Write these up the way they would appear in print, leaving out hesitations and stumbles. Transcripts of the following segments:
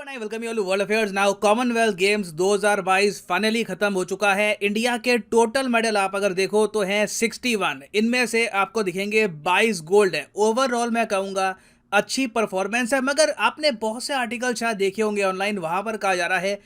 I welcome you all world affairs. Now Commonwealth games 2022 finally खत्म हो चुका है। इंडिया के टोटल मेडल आप अगर देखो तो हैं 61। इनमें से आपको दिखेंगे 22 गोल्ड है। ओवरऑल मैं कहूँगा अच्छी परफॉर्मेंस है, मगर आपने बहुत से आर्टिकल शायद देखे होंगे ऑनलाइन, वहां पर कहा जा रहा है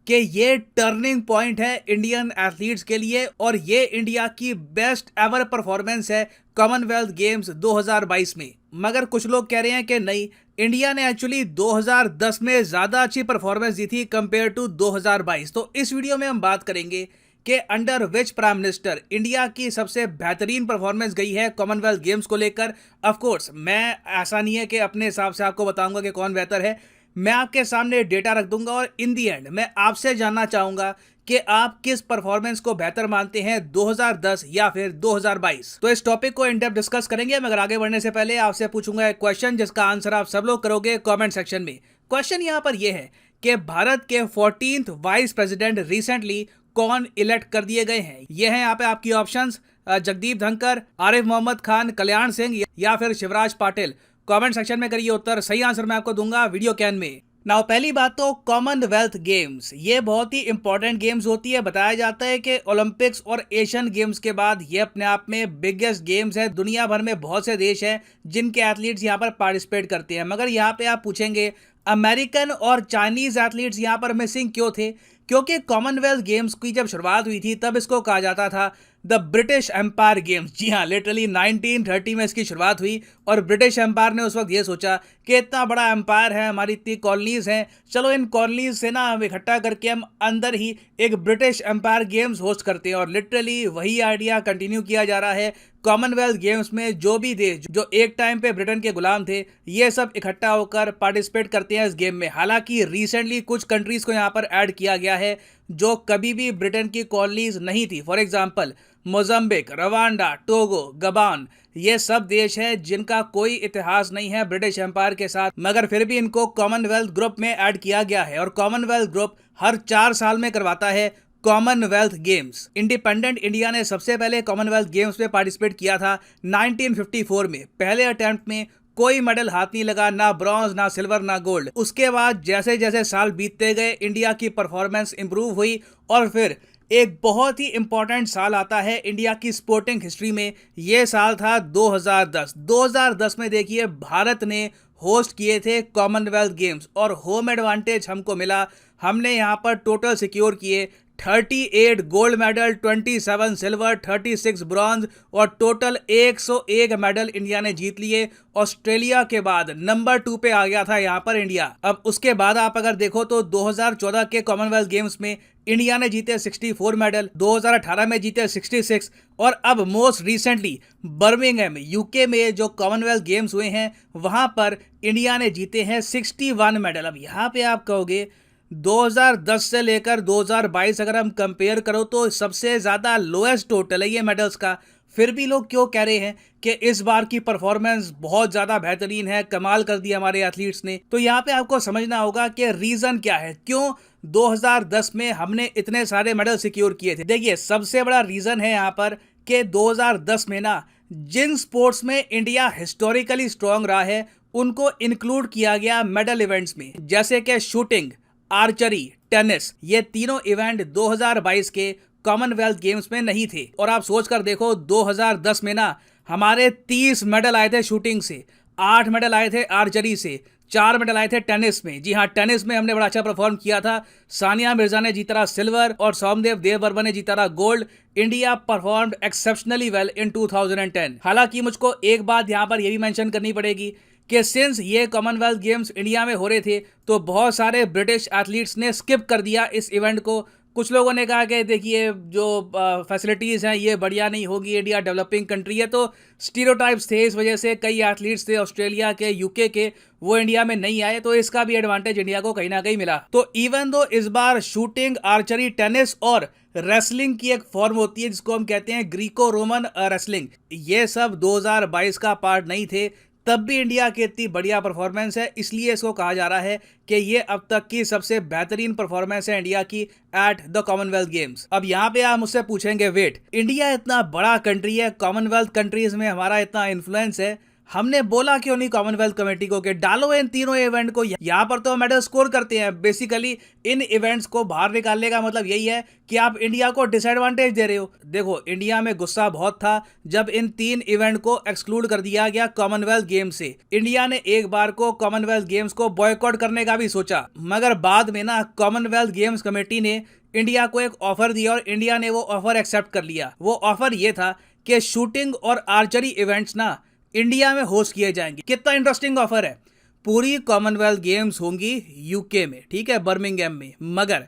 कि ये टर्निंग पॉइंट है इंडियन एथलीट्स के लिए और ये इंडिया की बेस्ट एवर परफॉर्मेंस है कॉमनवेल्थ गेम्स 2022 में। मगर कुछ लोग कह रहे हैं कि नहीं, इंडिया ने एक्चुअली 2010 में ज्यादा अच्छी परफॉर्मेंस दी थी कंपेयर टू 2022। तो इस वीडियो में हम बात करेंगे कि under which prime minister India की सबसे बेहतरीन परफॉर्मेंस गई है कॉमनवेल्थ गेम्स को लेकर। ऑफ कोर्स मैं ऐसा नहीं है कि अपने हिसाब से आपको बताऊंगा कि कौन बेहतर है, मैं आपके सामने डेटा रख दूंगा और इन दी एंड मैं आपसे जानना चाहूंगा कि आप किस परफॉर्मेंस को बेहतर मानते हैं, 2010 या फिर 2022। तो इस टॉपिक को इन डेप्थ डिस्कस करेंगे, मगर आगे बढ़ने से पहले आपसे पूछूंगा एक क्वेश्चन जिसका आंसर आप सब लोग करोगे कमेंट सेक्शन में। क्वेश्चन यहां पर यह है कि भारत के 14th वाइस प्रेसिडेंट रिसेंटली कौन इलेक्ट कर दिए गए हैं। ये हैं यहाँ पे आपकी ऑप्शंस, जगदीप धनखड़, आरिफ मोहम्मद खान, कल्याण सिंह या फिर शिवराज पाटिल। कमेंट सेक्शन में करिए उत्तर, सही आंसर मैं आपको दूंगा वीडियो के एंड में। नाउ पहली बात तो कॉमनवेल्थ गेम्स ये बहुत ही इंपॉर्टेंट गेम्स होती है। बताया जाता है कि ओलंपिक्स और एशियन गेम्स के बाद ये अपने आप में बिगेस्ट गेम्स है। दुनिया भर में बहुत से देश हैं जिनके एथलीट्स यहाँ पर पार्टिसिपेट करते हैं, मगर यहाँ पे आप पूछेंगे अमेरिकन और चाइनीज एथलीट्स यहाँ पर मिसिंग क्यों थे। क्योंकि कॉमनवेल्थ गेम्स की जब शुरुआत हुई थी तब इसको कहा जाता था द ब्रिटिश एम्पायर गेम्स। जी हाँ, लिटरली 1930 में इसकी शुरुआत हुई और ब्रिटिश एम्पायर ने उस वक्त ये सोचा कि इतना बड़ा एम्पायर है, हमारी इतनी कॉलोनीज हैं, चलो इन कॉलोनीज से ना हम इकट्ठा करके हम अंदर ही एक ब्रिटिश एम्पायर गेम्स होस्ट करते हैं। और लिटरली वही आइडिया कंटिन्यू किया जा रहा है कॉमनवेल्थ गेम्स में। जो भी देश जो एक टाइम पे ब्रिटेन के गुलाम थे ये सब इकट्ठा होकर पार्टिसिपेट करते हैं इस गेम में। हालांकि रिसेंटली कुछ कंट्रीज को यहाँ पर ऐड किया गया है जो कभी भी ब्रिटेन की कॉलोनीज नहीं थी। For example Mozambique, Rwanda, Togo, Gabon, ये सब देश है जिनका कोई इतिहास नहीं है ब्रिटिश एम्पायर के साथ, मगर फिर भी इनको कॉमनवेल्थ ग्रुप में ऐड किया गया है। और कॉमनवेल्थ ग्रुप हर 4 साल में करवाता है कॉमनवेल्थ गेम्स। इंडिपेंडेंट इंडिया ने सबसे पहले कॉमनवेल्थ गेम्स में पार्टिसिपेट किया था 1954 में। पहले अटेम्प्ट में कोई मेडल हाथ नहीं लगा, ना ब्रॉन्ज, ना सिल्वर, ना गोल्ड। उसके बाद जैसे जैसे साल बीतते गए इंडिया की परफॉर्मेंस इंप्रूव हुई और फिर एक बहुत ही इंपॉर्टेंट साल आता है इंडिया की स्पोर्टिंग हिस्ट्री में। यह साल था 2010। 2010 में देखिए भारत ने होस्ट किए थे कॉमनवेल्थ गेम्स और होम एडवांटेज हमको मिला। हमने यहां पर टोटल सिक्योर किए 38 गोल्ड मेडल, 27 सिल्वर, 36 ब्रॉन्ज और टोटल 101 मेडल इंडिया ने जीत लिए। ऑस्ट्रेलिया के बाद नंबर 2 पे आ गया था यहाँ पर इंडिया। अब उसके बाद आप अगर देखो तो 2014 के कॉमनवेल्थ गेम्स में इंडिया ने जीते 64 मेडल, 2018 में जीते 66 और अब मोस्ट रिसेंटली बर्मिंघम यूके में जो कॉमनवेल्थ गेम्स हुए हैं वहां पर इंडिया ने जीते हैं 61 मेडल। अब यहाँ पे आप कहोगे 2010 से लेकर 2022 अगर हम कंपेयर करो तो सबसे ज्यादा लोएस्ट टोटल है ये मेडल्स का। फिर भी लोग क्यों कह रहे हैं कि इस बार की परफॉर्मेंस बहुत ज्यादा बेहतरीन है, कमाल कर दिया हमारे एथलीट्स ने। तो यहाँ पे आपको समझना होगा कि रीजन क्या है, क्यों 2010 में हमने इतने सारे मेडल सिक्योर किए थे। देखिए सबसे बड़ा रीजन है यहाँ पर कि 2010 में ना जिन स्पोर्ट्स में इंडिया हिस्टोरिकली स्ट्रांग रहा है उनको इंक्लूड किया गया मेडल इवेंट्स में, जैसे कि शूटिंग, आर्चरी, टेनिस। ये तीनों इवेंट 2022 के कॉमनवेल्थ गेम्स में नहीं थे। और आप सोच कर देखो 2010 में ना हमारे 30 मेडल आए थे शूटिंग से, 8 मेडल आए थे आर्चरी से, 4 मेडल आए थे टेनिस में। जी हाँ, टेनिस में हमने बड़ा अच्छा परफॉर्म किया था। सानिया मिर्जा ने जीता रहा सिल्वर और सौमदेव देववर्मा ने जीता रहा gold. India performed exceptionally well in 2010। हालांकि मुझको एक बात यहाँ पर यह भी मेंशन करनी पड़ेगी कि सिंस ये कॉमनवेल्थ गेम्स इंडिया में हो रहे थे तो बहुत सारे ब्रिटिश एथलीट्स ने स्किप कर दिया इस इवेंट को। कुछ लोगों ने कहा कि देखिए जो फैसिलिटीज़ हैं ये बढ़िया नहीं होगी, इंडिया डेवलपिंग कंट्री है, तो स्टीरियोटाइप्स थे। इस वजह से कई एथलीट्स थे ऑस्ट्रेलिया के, यूके के, वो इंडिया में नहीं आए। तो इसका भी एडवांटेज इंडिया को कहीं ना कहीं मिला। तो इवन दो इस बार शूटिंग, आर्चरी, टेनिस और रेसलिंग की एक फॉर्म होती है जिसको हम कहते हैं ग्रीको रोमन रेसलिंग, ये सब 2022 का पार्ट नहीं थे, तब भी इंडिया की इतनी बढ़िया परफॉर्मेंस है, इसलिए इसको कहा जा रहा है कि ये अब तक की सबसे बेहतरीन परफॉर्मेंस है इंडिया की एट द कॉमनवेल्थ गेम्स। अब यहाँ पे आप मुझसे पूछेंगे वेट, इंडिया इतना बड़ा कंट्री है, कॉमनवेल्थ कंट्रीज में हमारा इतना इन्फ्लुएंस है, हमने बोला क्यों नहीं कॉमनवेल्थ कमेटी को कि डालो इन तीनों इवेंट को, यहाँ पर तो मेडल स्कोर करते हैं। बेसिकली इन इवेंट्स को बाहर निकालने का मतलब यही है कि आप इंडिया को डिसएडवांटेज दे रहे हो। देखो, इंडिया में गुस्सा बहुत था जब इन 3 इवेंट को एक्सक्लूड कर दिया गया कॉमनवेल्थ गेम्स से। इंडिया ने एक बार को कॉमनवेल्थ गेम्स को बॉयकॉट करने का भी सोचा, मगर बाद में ना कॉमनवेल्थ गेम्स कमेटी ने इंडिया को एक ऑफर दिया और इंडिया ने वो ऑफर एक्सेप्ट कर लिया। वो ऑफर ये था कि शूटिंग और आर्चरी इवेंट्स ना इंडिया में होस्ट किए जाएंगे। कितना इंटरेस्टिंग ऑफर है। पूरी कॉमनवेल्थ गेम्स होंगी यूके में, ठीक है, बर्मिंघम में, मगर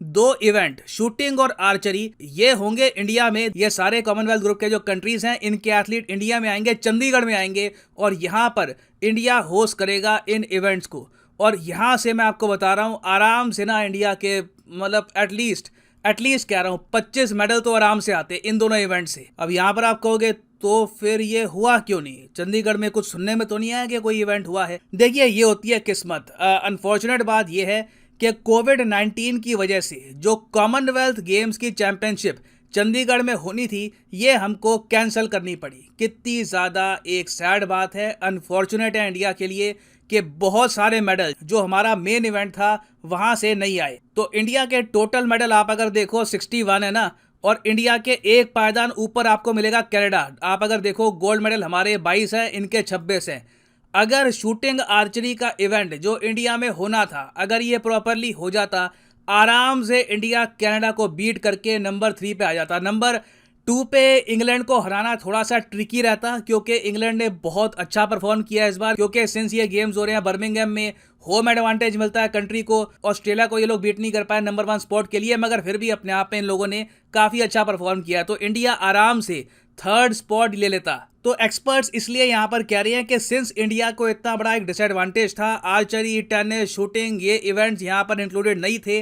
2 इवेंट शूटिंग और आर्चरी ये होंगे इंडिया में। ये सारे कॉमनवेल्थ ग्रुप के जो कंट्रीज हैं इनके एथलीट इंडिया में आएंगे, चंडीगढ़ में आएंगे और यहाँ पर इंडिया होस्ट करेगा इन इवेंट्स को। और यहाँ से मैं आपको बता रहा हूँ आराम से ना इंडिया के मतलब एटलीस्ट कह रहा हूँ 25 मेडल तो आराम से आते इन दोनों इवेंट से। अब यहाँ पर आप कहोगे तो फिर ये हुआ क्यों नहीं? चंडीगढ़ में कुछ सुनने में तो नहीं आया कि कोई इवेंट हुआ है। देखिए, ये होती है किस्मत। अनफॉर्चुनेट बात ये है कि कोविड-19 की वजह से जो कॉमनवेल्थ गेम्स की चैंपियनशिप चंडीगढ़ में होनी थी ये हमको कैंसिल करनी पड़ी। कितनी ज़्यादा एक सैड बात है, अनफॉर्चुनेट है इंडिया के लिए कि बहुत सारे मेडल जो हमारा मेन इवेंट था वहां से नहीं आए। तो इंडिया के टोटल मेडल आप अगर देखो 61 है ना, और इंडिया के एक पायदान ऊपर आपको मिलेगा कनाडा। आप अगर देखो गोल्ड मेडल हमारे 22 है, इनके 26 हैं। अगर शूटिंग आर्चरी का इवेंट जो इंडिया में होना था अगर ये प्रॉपरली हो जाता, आराम से इंडिया कनाडा को बीट करके नंबर 3 पे आ जाता। नंबर 2 पे इंग्लैंड को हराना थोड़ा सा ट्रिकी रहता क्योंकि इंग्लैंड ने बहुत अच्छा परफॉर्म किया इस बार, क्योंकि सिंस ये गेम्स हो रहे हैं बर्मिंघम में, होम एडवांटेज मिलता है कंट्री को। ऑस्ट्रेलिया को ये लोग बीट नहीं कर पाए नंबर 1 स्पॉट के लिए, मगर फिर भी अपने आप में इन लोगों ने काफी अच्छा परफॉर्म किया, तो इंडिया आराम से 3rd स्पॉट ले लेता। तो एक्सपर्ट्स इसलिए यहाँ पर कह रहे हैं कि सिंस इंडिया को इतना बड़ा एक डिसएडवांटेज था, आर्चरी, टेनिस, शूटिंग ये इवेंट्स यहाँ पर इंक्लूडेड नहीं थे,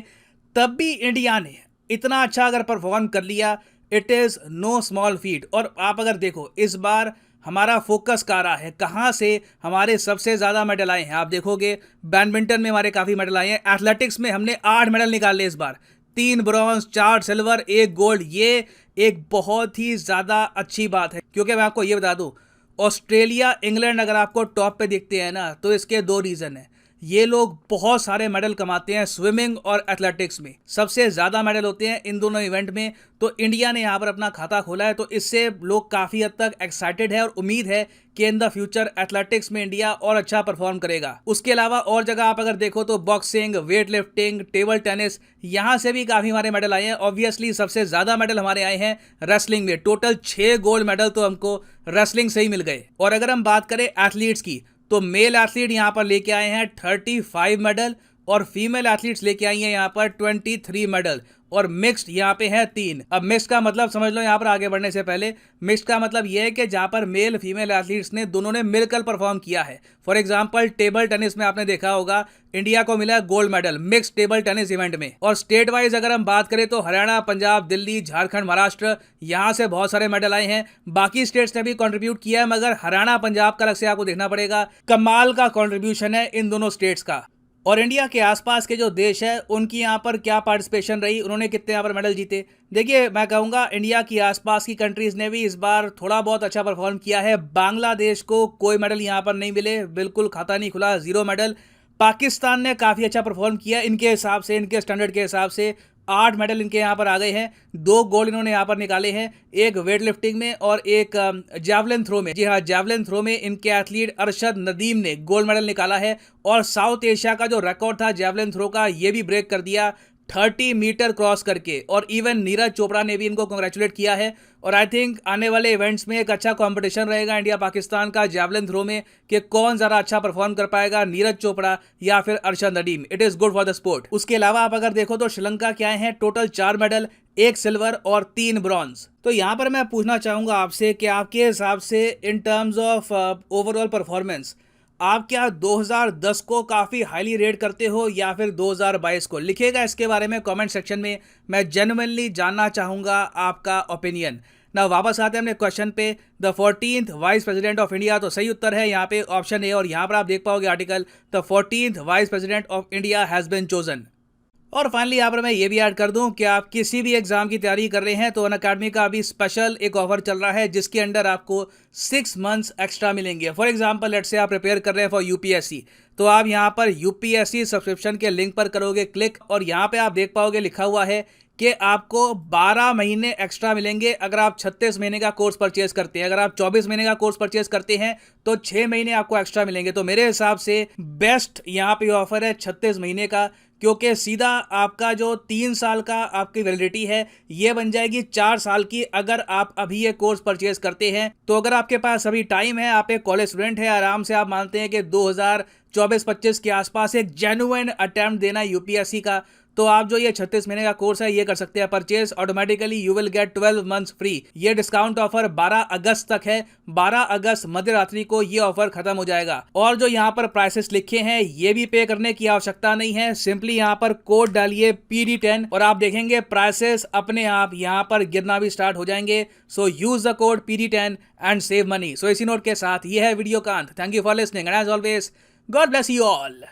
तब भी इंडिया ने इतना अच्छा अगर परफॉर्म कर लिया, it is know small feet. और आप अगर देखो इस बार हमारा फोकस कहाँ रहा है, कहाँ से हमारे सबसे ज़्यादा मेडल आए हैं, आप देखोगे बैडमिंटन में हमारे काफ़ी मेडल आए हैं। एथलेटिक्स में हमने 8 मेडल निकाले इस बार, 3 ब्रॉन्ज, 4 सिल्वर, 1 गोल्ड। ये एक बहुत ही ज़्यादा अच्छी बात है, क्योंकि मैं आपको ये बता दूँ ऑस्ट्रेलिया, इंग्लैंड अगर आपको टॉप पे दिखते हैं ना, तो इसके 2 रीज़न है। ये लोग बहुत सारे मेडल कमाते हैं स्विमिंग और एथलेटिक्स में, सबसे ज़्यादा मेडल होते हैं इन दोनों इवेंट में। तो इंडिया ने यहाँ पर अपना खाता खोला है, तो इससे लोग काफ़ी हद तक एक्साइटेड है और उम्मीद है कि इन द फ्यूचर एथलेटिक्स में इंडिया और अच्छा परफॉर्म करेगा। उसके अलावा और जगह आप अगर देखो तो boxing, weight lifting, table tennis, यहाँ से भी काफ़ी हमारे मेडल आए हैं। ऑब्वियसली सबसे ज़्यादा मेडल हमारे आए हैं रेसलिंग में, टोटल 6 गोल्ड मेडल तो हमको रेसलिंग से ही मिल गए। और अगर हम बात करें एथलीट्स की, तो मेल एथलीट यहाँ पर लेके आए हैं 35 मेडल और फीमेल एथलीट्स लेके आई हैं यहाँ पर 23 मेडल, और मिक्स्ड यहाँ पे है 3। अब मिक्स का मतलब समझ लो, यहाँ पर आगे बढ़ने से पहले मिक्स का मतलब यह है कि जहाँ पर मेल फीमेल एथलीट्स ने दोनों ने मिलकर परफॉर्म किया है। फॉर एग्जांपल टेबल टेनिस में आपने देखा होगा इंडिया को मिला gold medal mix table tennis event में। और स्टेट वाइज अगर हम बात करें तो हरियाणा, पंजाब, दिल्ली, झारखंड, महाराष्ट्र, यहाँ से बहुत सारे मेडल आए हैं। बाकी स्टेट्स ने भी कॉन्ट्रीब्यूट किया है, मगर हरियाणा, पंजाब का अलग से आपको देखना पड़ेगा। कमाल का कॉन्ट्रीब्यूशन है इन दोनों स्टेट्स का। और इंडिया के आसपास के जो देश है उनकी यहाँ पर क्या पार्टिसिपेशन रही, उन्होंने कितने यहाँ पर मेडल जीते। देखिए, मैं कहूँगा इंडिया की आसपास की कंट्रीज़ ने भी इस बार थोड़ा बहुत अच्छा परफॉर्म किया है। बांग्लादेश को कोई मेडल यहाँ पर नहीं मिले, बिल्कुल खाता नहीं खुला, 0 मेडल। पाकिस्तान ने काफ़ी अच्छा परफॉर्म किया इनके हिसाब से, इनके स्टैंडर्ड के हिसाब से। 8 मेडल इनके यहाँ पर आ गए हैं, 2 गोल्ड इन्होंने यहाँ पर निकाले हैं, एक वेट लिफ्टिंग में और एक जैवलिन थ्रो में। जी हाँ, जैवलिन थ्रो में इनके एथलीट अरशद नदीम ने गोल्ड मेडल निकाला है, और साउथ एशिया का जो रिकॉर्ड था जैवलिन थ्रो का ये भी ब्रेक कर दिया 30 मीटर क्रॉस करके। और इवन नीरज चोपड़ा ने भी इनको कंग्रेचुलेट किया है। और आई थिंक आने वाले इवेंट्स में एक अच्छा कंपटीशन रहेगा इंडिया पाकिस्तान का जैवलिन थ्रो में कि कौन ज़्यादा अच्छा परफॉर्म कर पाएगा, नीरज चोपड़ा या फिर Arshad Nadeem. It is good for the sport. उसके अलावा आप अगर देखो तो श्रीलंका के आए हैं टोटल 4 मेडल, 1 सिल्वर और 3 ब्रॉन्ज। तो यहाँ पर मैं पूछना चाहूँगा आपसे कि आपके हिसाब से in terms of overall performance आप क्या 2010 को काफ़ी हाईली रेट करते हो या फिर 2022 को? लिखिएगा इसके बारे में कमेंट सेक्शन में, मैं जेन्युइनली जानना चाहूँगा आपका ओपिनियन। ना वापस आते हैं अपने क्वेश्चन पे, the 14th vice president of India, तो सही उत्तर है यहाँ पे ऑप्शन ए। और यहाँ पर आप देख पाओगे article, the 14th vice president of India has been chosen. और फाइनली यहाँ पर मैं ये भी ऐड कर दूं कि आप किसी भी एग्जाम की तैयारी कर रहे हैं तो अनअकैडमी का अभी स्पेशल एक ऑफर चल रहा है जिसके अंडर आपको 6 मंथ्स एक्स्ट्रा मिलेंगे। फॉर एग्जांपल लेट्स से आप प्रिपेयर कर रहे हैं फॉर यूपीएससी, तो आप यहाँ पर यूपीएससी सब्सक्रिप्शन के लिंक पर करोगे क्लिक और यहाँ पे आप देख पाओगे लिखा हुआ है कि आपको 12 महीने एक्स्ट्रा मिलेंगे अगर आप 36 महीने का कोर्स परचेज करते हैं। अगर आप 24 महीने का कोर्स परचेज करते हैं तो 6 महीने आपको एक्स्ट्रा मिलेंगे। तो मेरे हिसाब से बेस्ट यहाँ पे ऑफर है 36 महीने का, क्योंकि सीधा आपका जो 3 साल का आपकी वैलिडिटी है ये बन जाएगी 4 साल की अगर आप अभी ये कोर्स परचेज करते हैं। तो अगर आपके पास अभी टाइम है, आप एक कॉलेज स्टूडेंट है, आराम से आप मानते हैं कि 2024-25 के आसपास एक जेन्युइन अटेम्प्ट देना यूपीएससी का, तो आप जो ये 36 महीने का कोर्स है ये कर सकते हैं purchase. Automatically you will get 12 months free. ये डिस्काउंट ऑफर 12 अगस्त तक है। 12 अगस्त मध्य रात्रि को ये ऑफर खत्म हो जाएगा। और जो यहाँ पर प्राइसेस लिखे हैं ये भी पे करने की आवश्यकता नहीं है, सिंपली यहाँ पर कोड डालिए PD10 और आप देखेंगे प्राइसेस अपने आप यहाँ पर गिरना भी स्टार्ट हो जाएंगे। So use the code PD10 and save money. So इसी नोट के साथ ये है वीडियो का अंत। Thank you for listening and as always God bless you all.